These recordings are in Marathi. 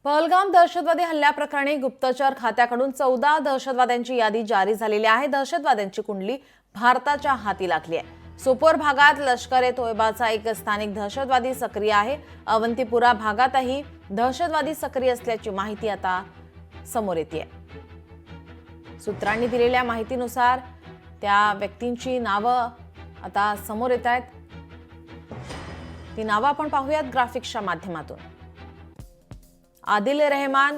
पहलगाम दहशतवादी हल्ल्याप्रकरणी गुप्तचर खात्याकडून 14 दहशतवाद्यांची यादी जारी झालेली आहे। दहशतवाद्यांची कुंडली भारताच्या हाती लागली आहे। सोपोर भागात लष्कर-ए-तोयबाचा एक स्थानिक दहशतवादी सक्रिय आहे। अवंतीपुरा भागातही दहशतवादी सक्रिय असल्याची माहिती आता समोर येते आहे। सूत्रांनी दिलेल्या माहितीनुसार त्या व्यक्तींची नावं आता समोर येत आहेत। ती नावं आपण पाहूयात ग्राफिक्सच्या माध्यमातून। आदिल रहमान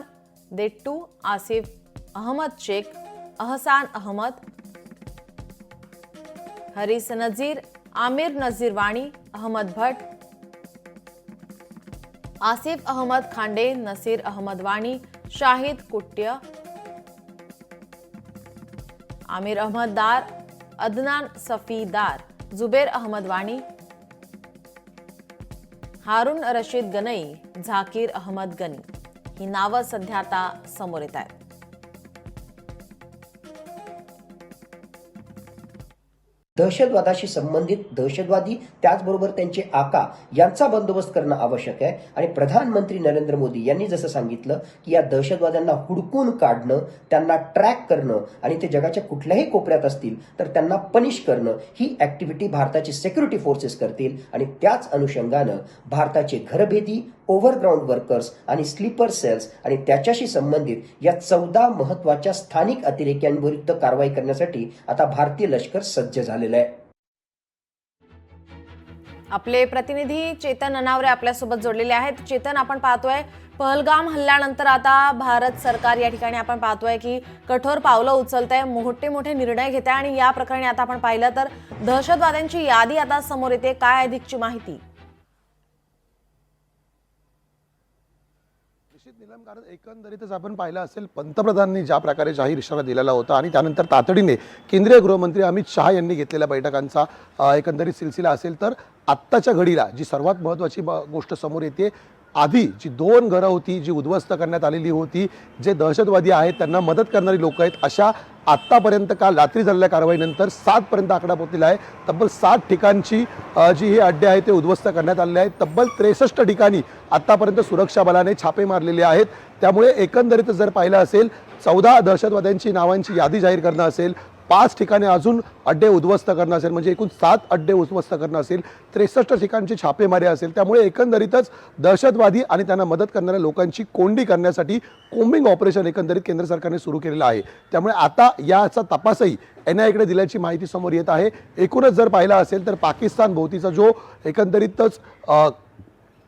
देट्टू, आसिफ अहमद शेख, अहसान अहमद, हरीस नजीर, आमिर नजीर वाणी, अहमद भट्ट, आसिफ अहमद खांडे, नसीर अहमद वाणी, शाहिद कुट्य, आमिर अहमद दार, अदनान सफीदार, जुबेर अहमद वाणी, हारून रशीद गनई, झाकीर अहमद गनी ही नावं सध्या आता समोर येत आहेत। दहशतवादाशी संबंधित दहशतवादी त्याचबरोबर त्यांचे आका यांचा बंदोबस्त करणं आवश्यक आहे आणि प्रधानमंत्री नरेंद्र मोदी यांनी जसं सांगितलं की या दहशतवाद्यांना हुडकून काढणं, त्यांना ट्रॅक करणं आणि ते जगाच्या कुठल्याही कोपऱ्यात असतील तर त्यांना पनिश करणं ही ऍक्टिव्हिटी भारताचे सिक्युरिटी फोर्सेस करतील आणि त्याच अनुषंगानं भारताचे घरभेदी, ओव्हरग्राऊंड वर्कर्स आणि स्लीपर सेल्स आणि त्याच्याशी संबंधित या 14 महत्वाच्या स्थानिक अतिरेक्यांविरुद्ध कारवाई करण्यासाठी आता भारतीय लष्कर सज्ज झालेलं आहे। आपले प्रतिनिधी चेतन अनावरे आपल्यासोबत जोडलेले आहेत। चेतन, आपण पाहतोय पहलगाम हल्ल्यानंतर आता भारत सरकार या ठिकाणी आपण पाहतोय की कठोर पावलं उचलतंय, मोठे मोठे निर्णय घेत आहे आणि या प्रकरणी आता आपण पाहिलं तर दहशतवाद्यांची यादी आता समोर येते। काय अधिकची माहिती? निलम, कारण एकंदरीतच आपण पाहिलं असेल पंतप्रधानांनी ज्या प्रकारे जाहीर इशारा दिलेला होता आणि त्यानंतर तातडीने केंद्रीय गृहमंत्री अमित शहा यांनी घेतलेल्या बैठकांचा एकंदरीत सिलसिला असेल तर आत्ताच्या घडीला जी सर्वात महत्त्वाची गोष्ट समोर येते, आधी जी 2 घरं होती जी उद्ध्वस्त करण्यात आलेली होती, जे दहशतवादी आहेत त्यांना मदत करणारी लोक आहेत, अशा आत्तापर्यंत काल रात्री झालेल्या कारवाईनंतर 7 पर्यंत आकडा पोहोचलेला आहे। तब्बल 7 ठिकाणची जी हे अड्डे आहेत ते उद्ध्वस्त करण्यात आलेले आहेत। तब्बल 63 ठिकाणी आत्तापर्यंत सुरक्षा बलाने छापे मारलेले आहेत। त्यामुळे एकंदरीत जर पाहिलं असेल 14 दहशतवाद्यांची नावांची यादी जाहीर करणं असेल, 5 ठिकाणी अजून अड्डे उद्ध्वस्त करणं असेल, म्हणजे एकूण 7 अड्डे उद्ध्वस्त करणं असेल, 63 ठिकाणची छापेमारी असेल, त्यामुळे एकंदरीतच दहशतवादी आणि त्यांना मदत करणाऱ्या लोकांची कोंडी करण्यासाठी कोम्बिंग ऑपरेशन एकंदरीत केंद्र सरकारने सुरू केलेलं आहे। त्यामुळे आता याचा तपासही NIA कडे दिल्याची माहिती समोर येत आहे। एकूणच जर पाहिलं असेल तर पाकिस्तान भोवतीचा जो एकंदरीतच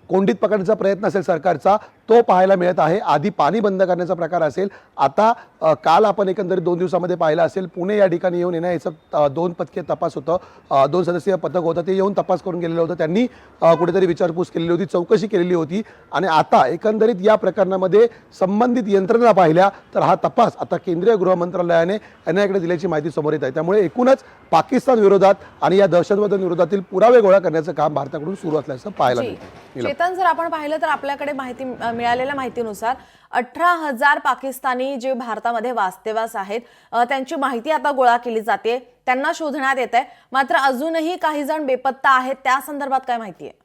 कोंडीत पकडण्याचा प्रयत्न असेल सरकारचा, तो पाहायला मिळत आहे। आधी पाणी बंद करण्याचा प्रकार असेल, आता काल आपण एकंदरीत 2 दिवसामध्ये पाहिलं असेल पुणे या ठिकाणी येऊन NIAचं 2 पथकीय तपास होतं, 2 सदस्यीय पथक होतं, ते येऊन तपास करून गेलेलं होतं। त्यांनी कुठेतरी विचारपूस केलेली होती, चौकशी केलेली होती आणि आता एकंदरीत या प्रकरणामध्ये संबंधित यंत्रणा पाहिल्या तर हा तपास आता केंद्रीय गृह मंत्रालयाने NIA कडे दिल्याची माहिती समोर येत आहे। त्यामुळे एकूणच पाकिस्तान विरोधात आणि या दहशतवाद्यांविरोधातील पुरावे गोळा करण्याचं काम भारताकडून सुरू असल्याचं पाहायला मिळतं। चेतन, जर आपण पाहिलं तर आपल्याकडे मिळालेल्या माहितीनुसार 18,000 पाकिस्तानी जे भारतामध्ये वास्तव्यास आहेत त्यांची माहिती आता गोळा केली जाते, त्यांना शोधण्यात येत आहे। मात्र अजूनही काही जण बेपत्ता आहेत, त्या संदर्भात काय माहिती आहे?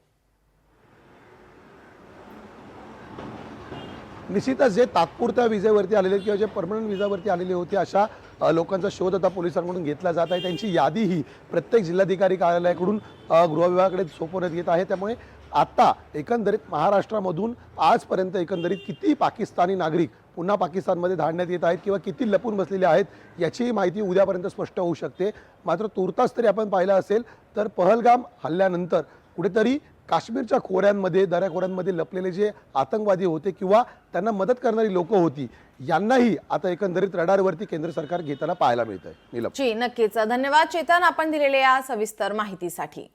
निश्चितच जे तात्पुरत्या विजेवरती आलेले किंवा जे परमनंट विजावरती आलेले होते अशा लोकांचा शोध आता पोलिसांकडून घेतला जात आहे। त्यांची यादी ही प्रत्येक जिल्हाधिकारी कार्यालयाकडून गृह विभागाकडे सोपवण्यात येत आहे। त्यामुळे आता एकंदरीत महाराष्ट्रामधून आजपर्यंत एकंदरीत किती पाकिस्तानी नागरिक पुन्हा पाकिस्तानमध्ये धाडण्यात येत आहेत किंवा किती लपून बसलेले आहेत याची माहिती उद्यापर्यंत स्पष्ट होऊ शकते। मात्र तुर्तास तरी आपण पाहिलं असेल तर पहलगाम हल्ल्यानंतर कुठेतरी काश्मीरच्या खोऱ्यांमध्ये, दऱ्याखोऱ्यांमध्ये लपलेले जे आतंकवादी होते किंवा त्यांना मदत करणारी लोक होती, यांनाही आता एकंदरीत रडारवरती केंद्र सरकार घेताना पाहायला मिळतंय। नीलम जी, नक्कीच धन्यवाद चेतन, आपण दिलेल्या या सविस्तर माहितीसाठी।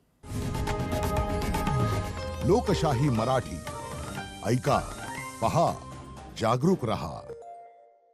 लोकशाही मराठी ऐका, पहा, जागरूक रहा।